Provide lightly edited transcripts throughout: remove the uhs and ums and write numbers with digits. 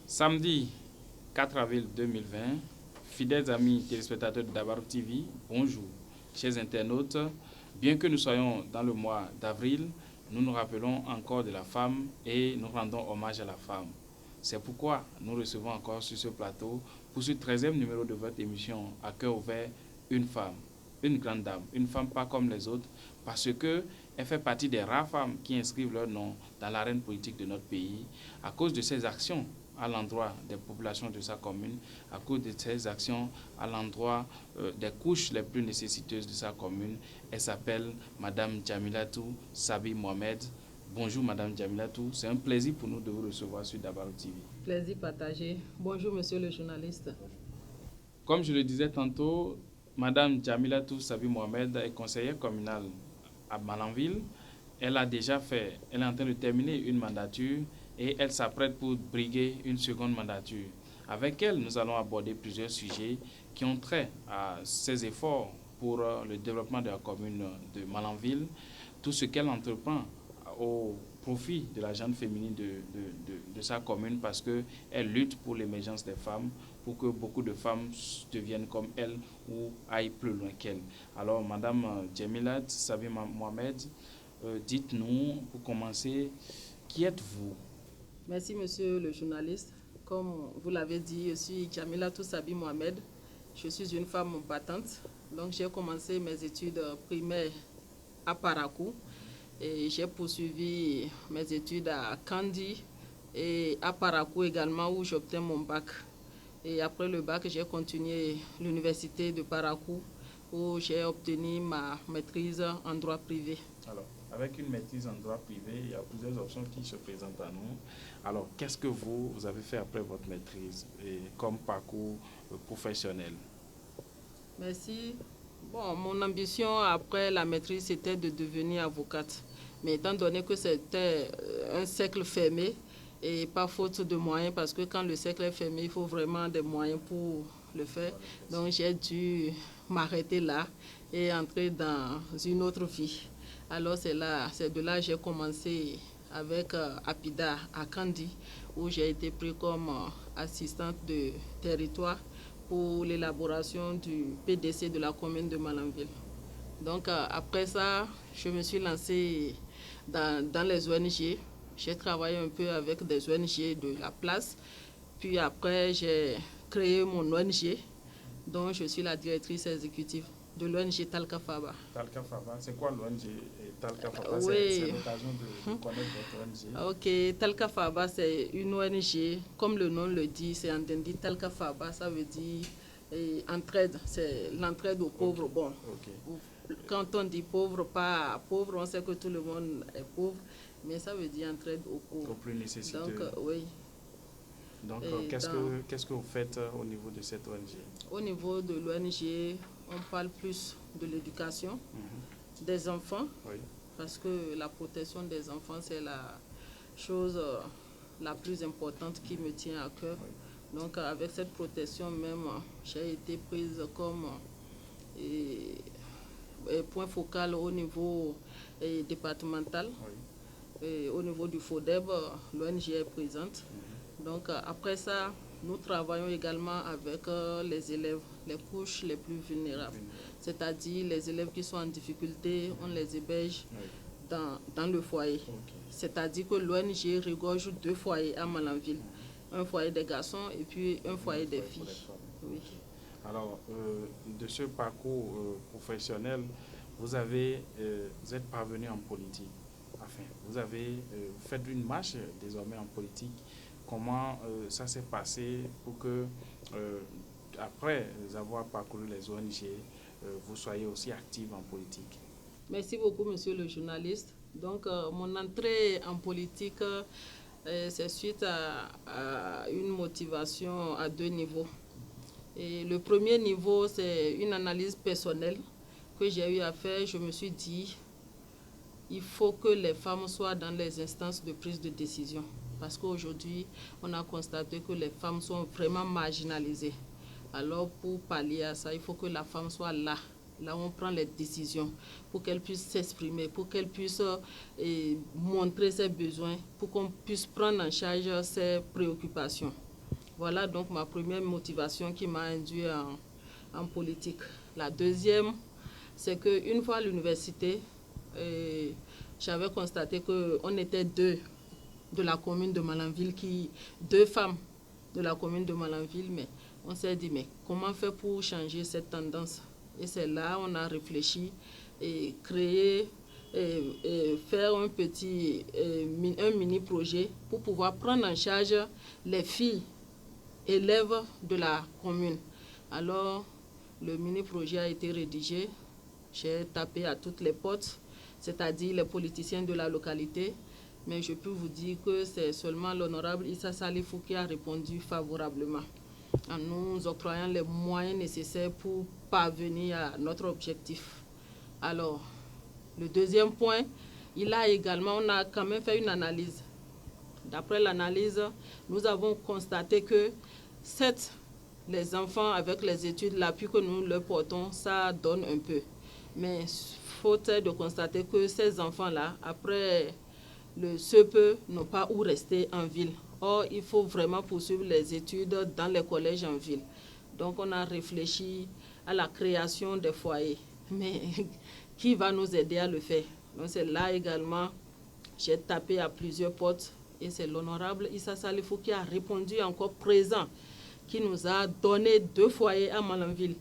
Samedi 4 avril 2020, fidèles amis téléspectateurs de Dabaru TV, bonjour. Chers internautes, bien que nous soyons dans le mois d'avril, nous nous rappelons encore de la femme et nous rendons hommage à la femme. C'est pourquoi nous recevons encore sur ce plateau, pour ce 13e numéro de votre émission À cœur ouvert, une femme, une grande dame, une femme pas comme les autres, parce qu'elle fait partie des rares femmes qui inscrivent leur nom dans l'arène politique de notre pays à cause de ses actions à l'endroit des populations de sa commune, à cause de ses actions à l'endroit des couches les plus nécessiteuses de sa commune. Elle s'appelle Madame Djamilatou Sabi Mohamed. Bonjour Madame Djamilatou, c'est un plaisir pour nous de vous recevoir sur Dabaru TV. Plaisir partagé. Bonjour Monsieur le journaliste. Comme je le disais tantôt, Madame Djamilatou Sabi Mohamed est conseillère communale à Malanville. Elle est en train de terminer une mandature et elle s'apprête pour briguer une seconde mandature. Avec elle, nous allons aborder plusieurs sujets qui ont trait à ses efforts pour le développement de la commune de Malanville, tout ce qu'elle entreprend au profit de la gente féminine de sa commune parce qu'elle lutte pour l'émergence des femmes, pour que beaucoup de femmes deviennent comme elle ou aillent plus loin qu'elle. Alors, Madame Djamilat Sabi Mohamed, dites-nous, pour commencer, qui êtes-vous? Merci Monsieur le journaliste. Comme vous l'avez dit, je suis Djamilatou Sabi Mohamed. Je suis une femme battante. Donc j'ai commencé mes études primaires à Parakou et j'ai poursuivi mes études à Kandi et à Parakou également où j'obtiens mon bac. Et après le bac, j'ai continué l'université de Parakou où j'ai obtenu ma maîtrise en droit privé. Alors, avec une maîtrise en droit privé, il y a plusieurs options qui se présentent à nous. Alors, qu'est-ce que vous avez fait après votre maîtrise et comme parcours professionnel? Merci. Bon, mon ambition après la maîtrise, c'était de devenir avocate. Mais étant donné que c'était un cercle fermé, et pas faute de moyens, parce que quand le cercle est fermé, il faut vraiment des moyens pour le faire. Donc j'ai dû m'arrêter là et entrer dans une autre vie. Alors c'est de là que j'ai commencé avec APIDA à Kandi, où j'ai été pris comme assistante de territoire pour l'élaboration du PDC de la commune de Malanville. Donc après ça, je me suis lancée dans les ONG. J'ai travaillé un peu avec des ONG de la place. Puis après, j'ai créé mon ONG, dont je suis la directrice exécutive de l'ONG Talka Faba. Talka Faba, c'est quoi l'ONG Talka Faba? Oui. C'est l'occasion de connaître votre ONG. Ok, Talka Faba, c'est une ONG, comme le nom le dit, c'est entendu. Talka Faba, ça veut dire entraide, c'est l'entraide aux pauvres. Okay. Bon, okay. Quand on dit pauvre, pas pauvre, on sait que tout le monde est pauvre, mais ça veut dire entraide aux pauvres. Aux plus nécessiteux. Donc, oui. Donc, qu'est-ce que vous faites au niveau de cette ONG? Au niveau de l'ONG, on parle plus de l'éducation des enfants, oui, parce que la protection des enfants, c'est la chose la plus importante qui me tient à cœur. Oui. Donc, avec cette protection même, j'ai été prise comme point focal au niveau départemental. Oui. Et au niveau du FODEB, l'ONG est présente. Donc après ça, nous travaillons également avec les élèves, les couches les plus vulnérables. C'est-à-dire les élèves qui sont en difficulté, on les héberge dans le foyer. Okay. C'est-à-dire que l'ONG regorge 2 foyers à Malanville. Un foyer des garçons et puis un foyer des filles. Oui. Alors, de ce parcours professionnel, vous êtes parvenu en politique. Enfin, vous fait une marche désormais en politique. Comment ça s'est passé pour que, après avoir parcouru les ONG, vous soyez aussi active en politique? Merci beaucoup, monsieur le journaliste. Donc, mon entrée en politique, c'est suite à une motivation à 2 niveaux. Et le premier niveau, c'est une analyse personnelle que j'ai eu à faire. Je me suis dit, il faut que les femmes soient dans les instances de prise de décision. Parce qu'aujourd'hui, on a constaté que les femmes sont vraiment marginalisées. Alors, pour pallier à ça, il faut que la femme soit là où on prend les décisions, pour qu'elle puisse s'exprimer, pour qu'elle puisse montrer ses besoins, pour qu'on puisse prendre en charge ses préoccupations. Voilà donc ma première motivation qui m'a induit en politique. La deuxième, c'est qu'une fois à l'université, j'avais constaté qu'on était deux de la commune de Malanville, deux femmes de la commune de Malanville, mais on s'est dit, mais comment faire pour changer cette tendance? Et c'est là on a réfléchi et créé, faire un mini-projet pour pouvoir prendre en charge les filles élèves de la commune. Alors, le mini-projet a été rédigé. J'ai tapé à toutes les portes, c'est-à-dire les politiciens de la localité. Mais je peux vous dire que c'est seulement l'honorable Issa Salifou qui a répondu favorablement, en nous octroyant les moyens nécessaires pour parvenir à notre objectif. Alors, le deuxième point, on a quand même fait une analyse. D'après l'analyse, nous avons constaté que certes, les enfants, avec les études, l'appui que nous leur portons, ça donne un peu. Mais faute de constater que ces enfants-là, après le CEPE, n'ont pas où rester en ville. Or, il faut vraiment poursuivre les études dans les collèges en ville. Donc, on a réfléchi à la création des foyers. Mais qui va nous aider à le faire? Donc, c'est là également, j'ai tapé à plusieurs portes et c'est l'honorable Issa Salifou qui a répondu encore présent, qui nous a donné 2 foyers à Malanville,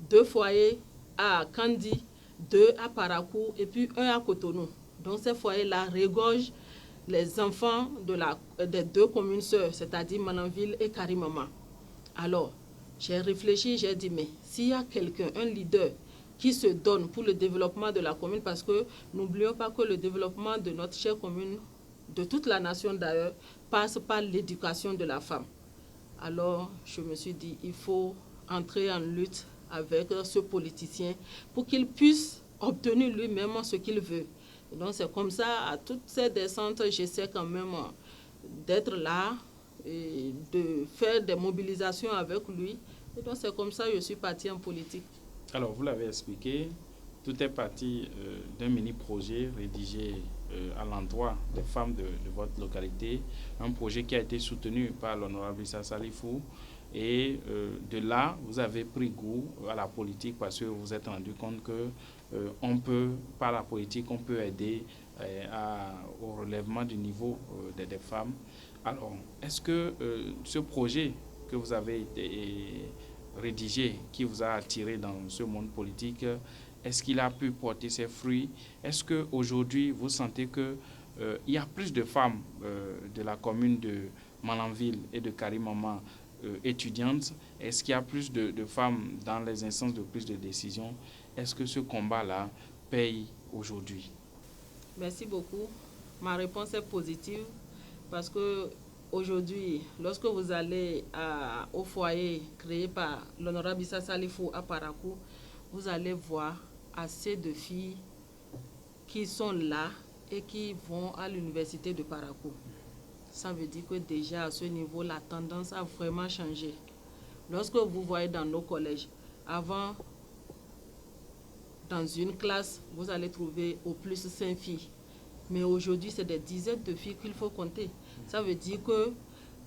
2 foyers à Kandi, 2 à Parakou et puis 1 à Cotonou. Donc, ces foyers-là regorgent les enfants des 2 communes sœurs, c'est-à-dire Malanville et Karimama. Alors, j'ai réfléchi, j'ai dit, mais s'il y a quelqu'un, un leader, qui se donne pour le développement de la commune, parce que n'oublions pas que le développement de notre chère commune, de toute la nation d'ailleurs, passe par l'éducation de la femme. Alors, je me suis dit, il faut entrer en lutte avec ce politicien pour qu'il puisse obtenir lui-même ce qu'il veut. Et donc, c'est comme ça, à toutes ces descentes, j'essaie quand même d'être là et de faire des mobilisations avec lui. Et donc, c'est comme ça que je suis partie en politique. Alors, vous l'avez expliqué, tout est parti d'un mini-projet rédigé à l'endroit des femmes de votre localité, un projet qui a été soutenu par l'honorable Issa Salifou. Et de là, vous avez pris goût à la politique parce que vous vous êtes rendu compte que on peut, par la politique, on peut aider au relèvement du niveau des femmes. Alors, est-ce que ce projet que vous avez rédigé, qui vous a attiré dans ce monde politique, est-ce qu'il a pu porter ses fruits? Est-ce qu'aujourd'hui, vous sentez qu'il y a plus de femmes de la commune de Malanville et de Karimama étudiantes? Est-ce qu'il y a plus de femmes dans les instances de prise de décision? Est-ce que ce combat-là paye aujourd'hui? Merci beaucoup. Ma réponse est positive parce que aujourd'hui, lorsque vous allez au foyer créé par l'honorable Issa Salifou à Parakou, vous allez voir assez de filles qui sont là et qui vont à l'université de Parakou. Ça veut dire que déjà à ce niveau, la tendance a vraiment changé. Lorsque vous voyez dans nos collèges, avant, dans une classe, vous allez trouver au plus 5 filles. Mais aujourd'hui, c'est des dizaines de filles qu'il faut compter. Ça veut dire que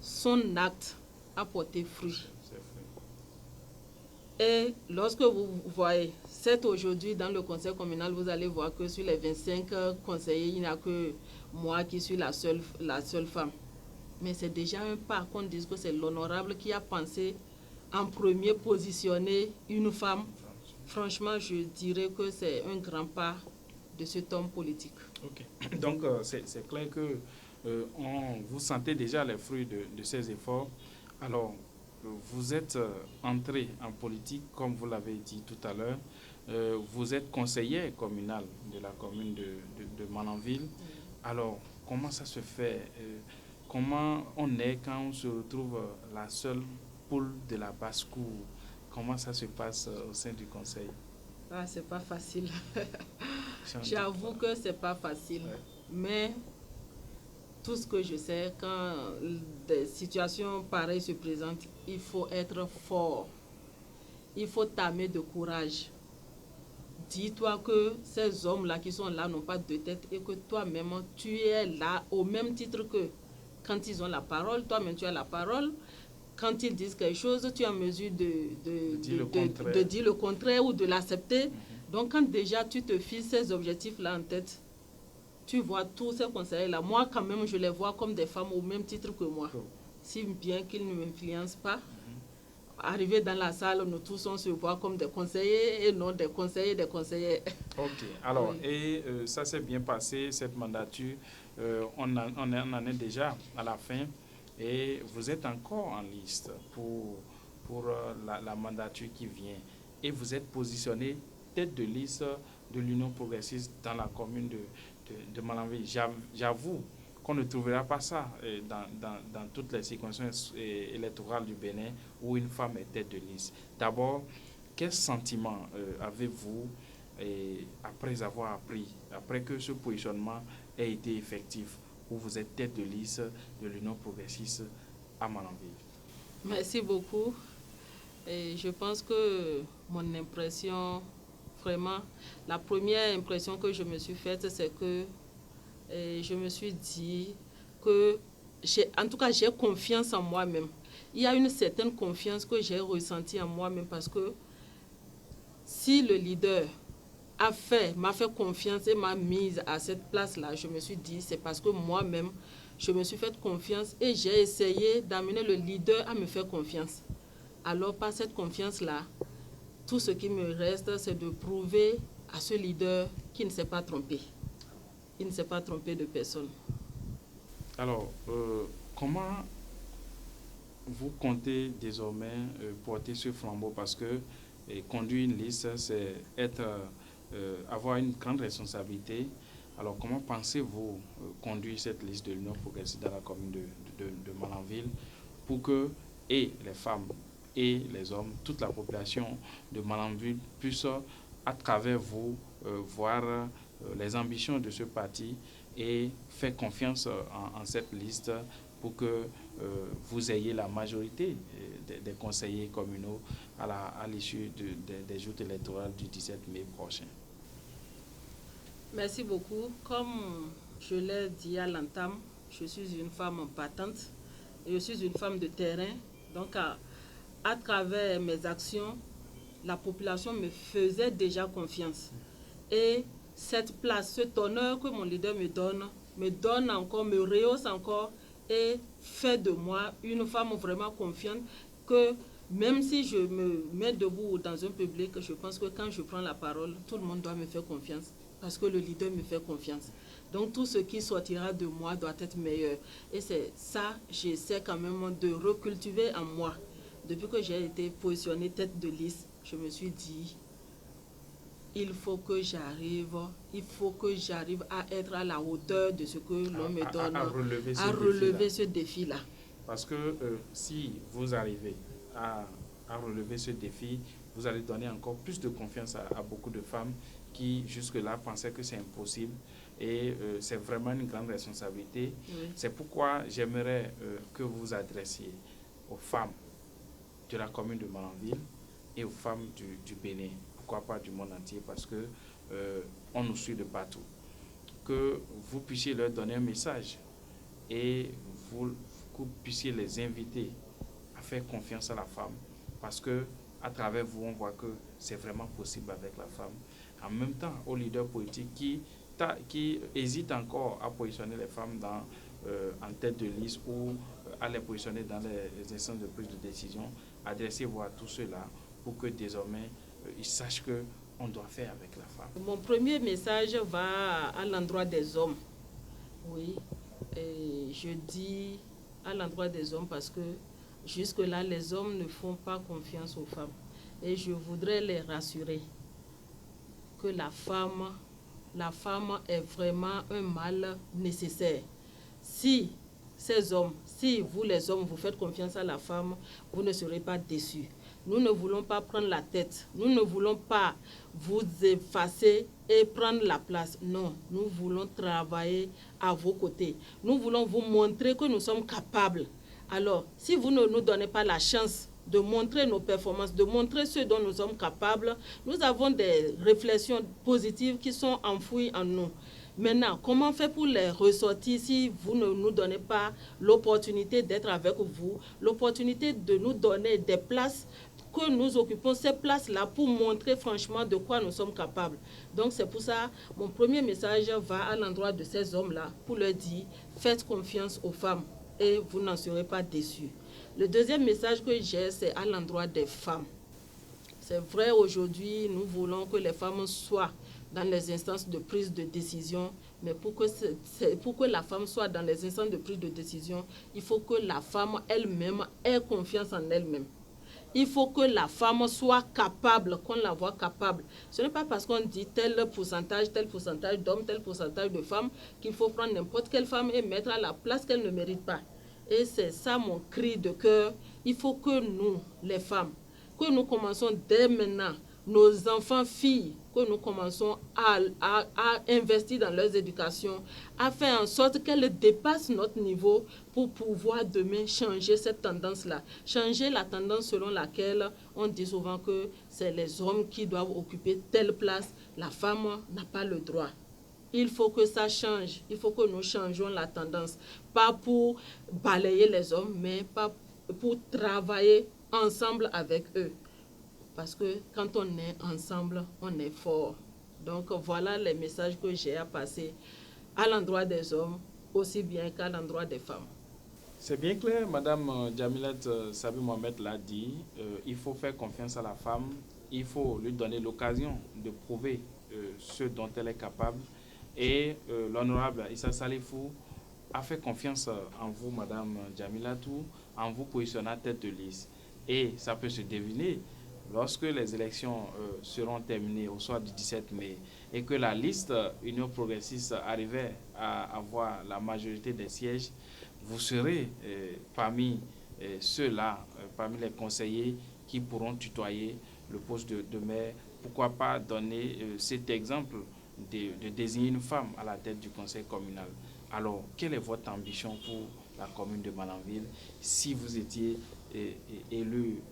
son acte a porté fruit. Et lorsque vous voyez, c'est aujourd'hui dans le conseil communal, vous allez voir que sur les 25 conseillers, il n'y a que moi qui suis la seule femme. Mais c'est déjà un pas qu'on dise que c'est l'honorable qui a pensé en premier positionner une femme. Franchement, je dirais que c'est un grand pas de cet homme politique. Ok. Donc, c'est clair que vous sentez déjà les fruits de ces efforts. Alors, vous êtes entré en politique, comme vous l'avez dit tout à l'heure. Vous êtes conseiller communal de la commune de Malanville. Alors, comment ça se fait? Comment on est quand on se retrouve la seule poule de la basse-cour Comment ça se passe au sein du conseil? Ah, c'est pas facile. J'avoue que c'est pas facile. Ouais. Mais tout ce que je sais, quand des situations pareilles se présentent, il faut être fort. Il faut t'armer de courage. Dis-toi que ces hommes-là qui sont là n'ont pas de tête et que toi-même, tu es là au même titre que quand ils ont la parole, toi-même tu as la parole. Quand ils disent quelque chose, tu es en mesure de dire le contraire ou de l'accepter. Donc quand déjà tu te fixes ces objectifs-là en tête, tu vois tous ces conseils-là. Moi, quand même, je les vois comme des femmes au même titre que moi. Si bien qu'ils ne m'influencent pas, arriver dans la salle, nous tous on se voit comme des conseillers et non des conseillers, des conseillers. Ok, alors, oui. Et ça s'est bien passé, cette mandature. On en est déjà à la fin et vous êtes encore en liste pour la mandature qui vient. Et vous êtes positionné tête de liste de l'Union progressiste dans la commune de Malanville. J'avoue qu'on ne trouvera pas ça dans toutes les circonscriptions électorales du Bénin où une femme est tête de liste. D'abord, quel sentiment avez-vous après avoir appris, après que ce positionnement ait été effectif, où vous êtes tête de liste de l'Union progressiste à Malanville? Merci beaucoup. Et je pense que mon impression, vraiment, la première impression que je me suis faite, c'est que je me suis dit que, en tout cas, j'ai confiance en moi-même. Il y a une certaine confiance que j'ai ressentie en moi-même parce que si le leader m'a fait confiance et m'a mise à cette place-là, je me suis dit, c'est parce que moi-même, je me suis fait confiance et j'ai essayé d'amener le leader à me faire confiance. Alors, par cette confiance-là, tout ce qui me reste, c'est de prouver à ce leader qu'il ne s'est pas trompé. Il ne s'est pas trompé de personne. Alors, comment vous comptez désormais porter ce flambeau? Parce que conduire une liste, c'est avoir une grande responsabilité. Alors, comment pensez-vous conduire cette liste de l'Union progressiste dans la commune de Malanville pour que et les femmes et les hommes, toute la population de Malanville puisse, à travers vous, voir les ambitions de ce parti et faire confiance en cette liste pour que vous ayez la majorité des conseillers communaux à l'issue des joutes électorales du 17 mai prochain? Merci beaucoup. Comme je l'ai dit à l'entame, je suis une femme battante et je suis une femme de terrain. Donc, à travers mes actions, la population me faisait déjà confiance. Et cette place, cet honneur que mon leader me donne encore, me rehausse encore et fait de moi une femme vraiment confiante que même si je me mets debout dans un public, je pense que quand je prends la parole, tout le monde doit me faire confiance parce que le leader me fait confiance. Donc tout ce qui sortira de moi doit être meilleur. Et c'est ça, j'essaie quand même de recultiver en moi. Depuis que j'ai été positionnée tête de liste, je me suis dit, il faut que j'arrive à être à la hauteur de ce que l'on me donne, à relever ce défi-là. Parce que si vous arrivez à relever ce défi, vous allez donner encore plus de confiance à beaucoup de femmes qui jusque-là pensaient que c'est impossible. Et c'est vraiment une grande responsabilité. Oui. C'est pourquoi j'aimerais que vous vous adressiez aux femmes de la commune de Malanville et aux femmes du Bénin, pourquoi pas du monde entier, parce que on nous suit de partout. Que vous puissiez leur donner un message et vous puissiez les inviter à faire confiance à la femme, parce que à travers vous, on voit que c'est vraiment possible avec la femme. En même temps, aux leaders politiques qui hésitent encore à positionner les femmes en tête de liste ou à les positionner dans les instances de prise de décision, adressez-vous à tous ceux-là pour que désormais ils sachent qu'on doit faire avec la femme. Mon premier message va à l'endroit des hommes. Oui, et je dis à l'endroit des hommes parce que jusque-là, les hommes ne font pas confiance aux femmes. Et je voudrais les rassurer que la femme est vraiment un mal nécessaire. Si ces hommes, si vous les hommes, vous faites confiance à la femme, vous ne serez pas déçus. Nous ne voulons pas prendre la tête. Nous ne voulons pas vous effacer et prendre la place. Non, nous voulons travailler à vos côtés. Nous voulons vous montrer que nous sommes capables. Alors, si vous ne nous donnez pas la chance de montrer nos performances, de montrer ce dont nous sommes capables, nous avons des réflexions positives qui sont enfouies en nous. Maintenant, comment faire pour les ressortir si vous ne nous donnez pas l'opportunité d'être avec vous, l'opportunité de nous donner des places, que nous occupons ces places-là pour montrer franchement de quoi nous sommes capables. Donc c'est pour ça, mon premier message va à l'endroit de ces hommes-là pour leur dire, faites confiance aux femmes et vous n'en serez pas déçus. Le deuxième message que j'ai, c'est à l'endroit des femmes. C'est vrai, aujourd'hui, nous voulons que les femmes soient dans les instances de prise de décision, mais pour que la femme soit dans les instances de prise de décision, il faut que la femme elle-même ait confiance en elle-même. Il faut que la femme soit capable, qu'on la voit capable. Ce n'est pas parce qu'on dit tel pourcentage d'hommes, tel pourcentage de femmes, qu'il faut prendre n'importe quelle femme et mettre à la place qu'elle ne mérite pas. Et c'est ça mon cri de cœur. Il faut que nous, les femmes, que nous commençons dès maintenant, nos enfants, filles, que nous commençons à investir dans leur éducation, à faire en sorte qu'elles dépassent notre niveau pour pouvoir demain changer cette tendance-là. Changer la tendance selon laquelle on dit souvent que c'est les hommes qui doivent occuper telle place, la femme n'a pas le droit. Il faut que ça change, il faut que nous changions la tendance, pas pour balayer les hommes, mais pas pour travailler ensemble avec eux. Parce que quand on est ensemble, on est fort. Donc voilà les messages que j'ai à passer à l'endroit des hommes, aussi bien qu'à l'endroit des femmes. C'est bien clair, Madame Jamilat Sabi Mohamed l'a dit, il faut faire confiance à la femme, il faut lui donner l'occasion de prouver ce dont elle est capable. Et l'honorable Issa Salifou a fait confiance en vous, Madame Jamilatou, en vous positionnant tête de liste. Et ça peut se deviner. Lorsque les élections seront terminées au soir du 17 mai et que la liste Union progressiste arrivait à avoir la majorité des sièges, vous serez parmi ceux-là, parmi les conseillers qui pourront tutoyer le poste de maire. Pourquoi pas donner cet exemple de désigner une femme à la tête du conseil communal. Alors, quelle est votre ambition pour la commune de Malanville si vous étiez élu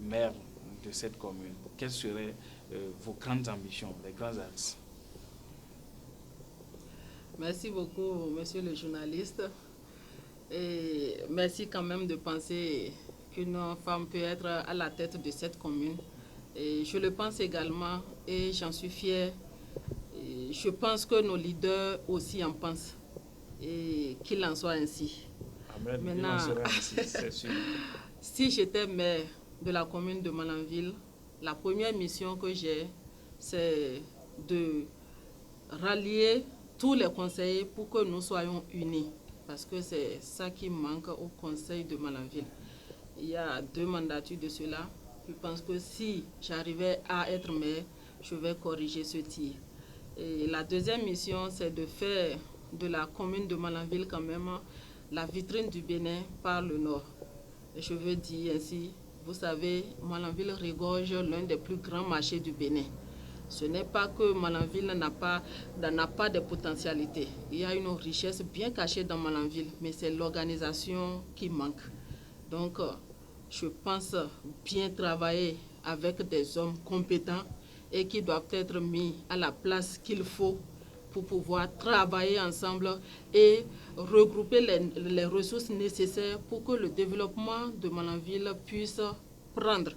maire de cette commune? Quelles seraient vos grandes ambitions, les grands axes? Merci beaucoup, monsieur le journaliste. Et merci quand même de penser qu'une femme peut être à la tête de cette commune. Et je le pense également et j'en suis fière. Et je pense que nos leaders aussi en pensent et qu'il en soit ainsi. Amen. Maintenant, Il en serait ainsi, c'est sûr. Si j'étais maire de la commune de Malanville, la première mission que j'ai, c'est de rallier tous les conseillers pour que nous soyons unis. Parce que c'est ça qui manque au conseil de Malanville. Il y a 2 mandatures de cela. Je pense que si j'arrivais à être maire, je vais corriger ce tir. Et la deuxième mission, c'est de faire de la commune de Malanville quand même la vitrine du Bénin par le nord. Et je veux dire ainsi, vous savez, Malanville regorge l'un des plus grands marchés du Bénin. Ce n'est pas que Malanville n'a pas de potentialité. Il y a une richesse bien cachée dans Malanville, mais c'est l'organisation qui manque. Donc, je pense bien travailler avec des hommes compétents et qui doivent être mis à la place qu'il faut pour pouvoir travailler ensemble et regrouper les ressources nécessaires pour que le développement de Malanville puisse prendre.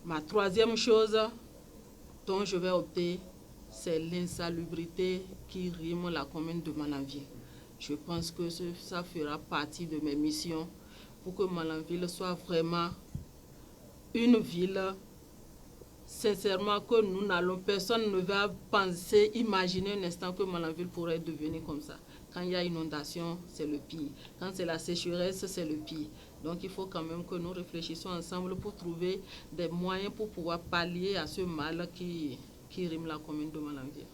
Ma troisième chose dont je vais opter, c'est l'insalubrité qui rime la commune de Malanville. Je pense que ça fera partie de mes missions pour que Malanville soit vraiment une ville. Sincèrement, que nous n'allons, personne ne va penser, imaginer un instant que Malanville pourrait devenir comme ça. Quand il y a inondation, c'est le pire. Quand c'est la sécheresse, c'est le pire. Donc il faut quand même que nous réfléchissions ensemble pour trouver des moyens pour pouvoir pallier à ce mal qui rime la commune de Malanville.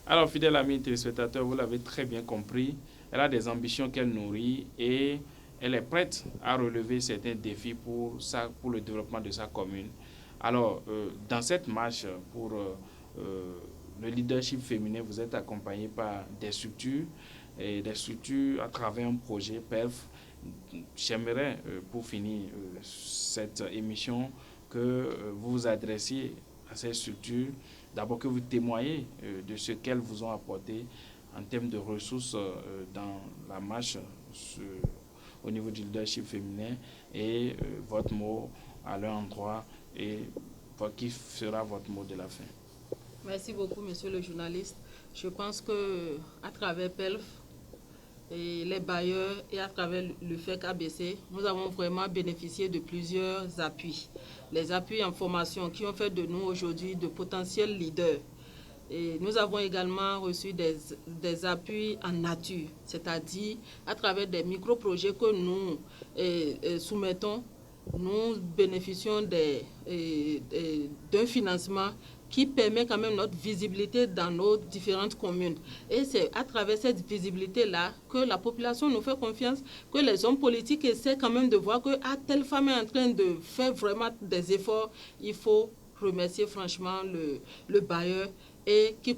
Alors, fidèles amis téléspectateurs, vous l'avez très bien compris. Elle a des ambitions qu'elle nourrit et elle est prête à relever certains défis pour le développement de sa commune. Alors, dans cette marche pour le leadership féminin, vous êtes accompagné par des structures à travers un projet PELF. J'aimerais, pour finir cette émission, que vous vous adressiez à ces structures, d'abord que vous témoignez de ce qu'elles vous ont apporté en termes de ressources dans la marche au niveau du leadership féminin, et votre mot à leur endroit, et qui sera votre mot de la fin. Merci beaucoup, monsieur le journaliste. Je pense qu'à travers PELF, et les bailleurs et à travers le FEC ABC, nous avons vraiment bénéficié de plusieurs appuis. Les appuis en formation qui ont fait de nous aujourd'hui de potentiels leaders. Et nous avons également reçu des appuis en nature, c'est-à-dire à travers des micro-projets que nous soumettons, nous bénéficions d'un financement qui permet quand même notre visibilité dans nos différentes communes. Et c'est à travers cette visibilité-là que la population nous fait confiance, que les hommes politiques essaient quand même de voir que telle femme est en train de faire vraiment des efforts. Il faut remercier franchement le bailleur et qui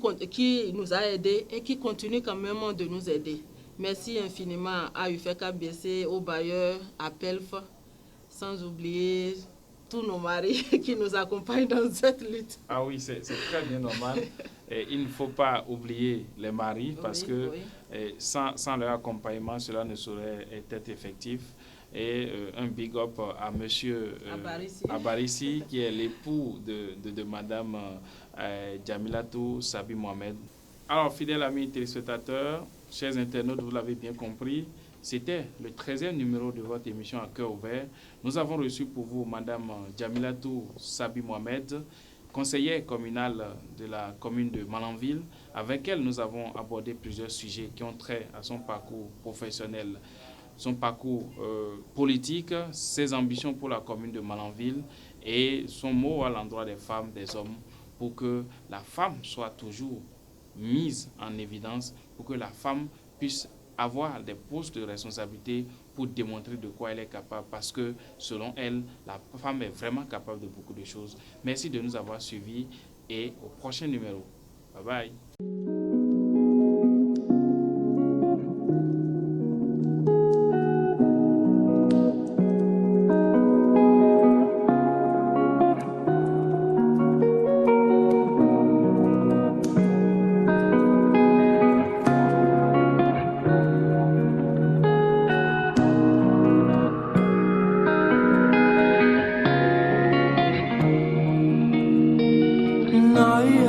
nous a aidés et qui continue quand même de nous aider. Merci infiniment à UFEC ABC, aux bailleurs, à PELF, sans oublier tous nos maris qui nous accompagnent dans cette lutte. Ah oui, c'est très bien normal. Et il ne faut pas oublier les maris parce que sans leur accompagnement, cela ne saurait être effectif. Et un big up à monsieur Abarissi, qui est l'époux de madame Jamilatou Sabi Mohamed. Alors, fidèles amis téléspectateurs, chers internautes, vous l'avez bien compris, c'était le 13e numéro de votre émission à cœur ouvert. Nous avons reçu pour vous madame Jamilatou Sabi Mohamed, conseillère communale de la commune de Malanville. Avec elle, nous avons abordé plusieurs sujets qui ont trait à son parcours professionnel, son parcours politique, ses ambitions pour la commune de Malanville et son mot à l'endroit des femmes, des hommes, pour que la femme soit toujours mise en évidence, pour que la femme puisse avoir des postes de responsabilité pour démontrer de quoi elle est capable, parce que selon elle, la femme est vraiment capable de beaucoup de choses. Merci de nous avoir suivis et au prochain numéro. Bye bye. Night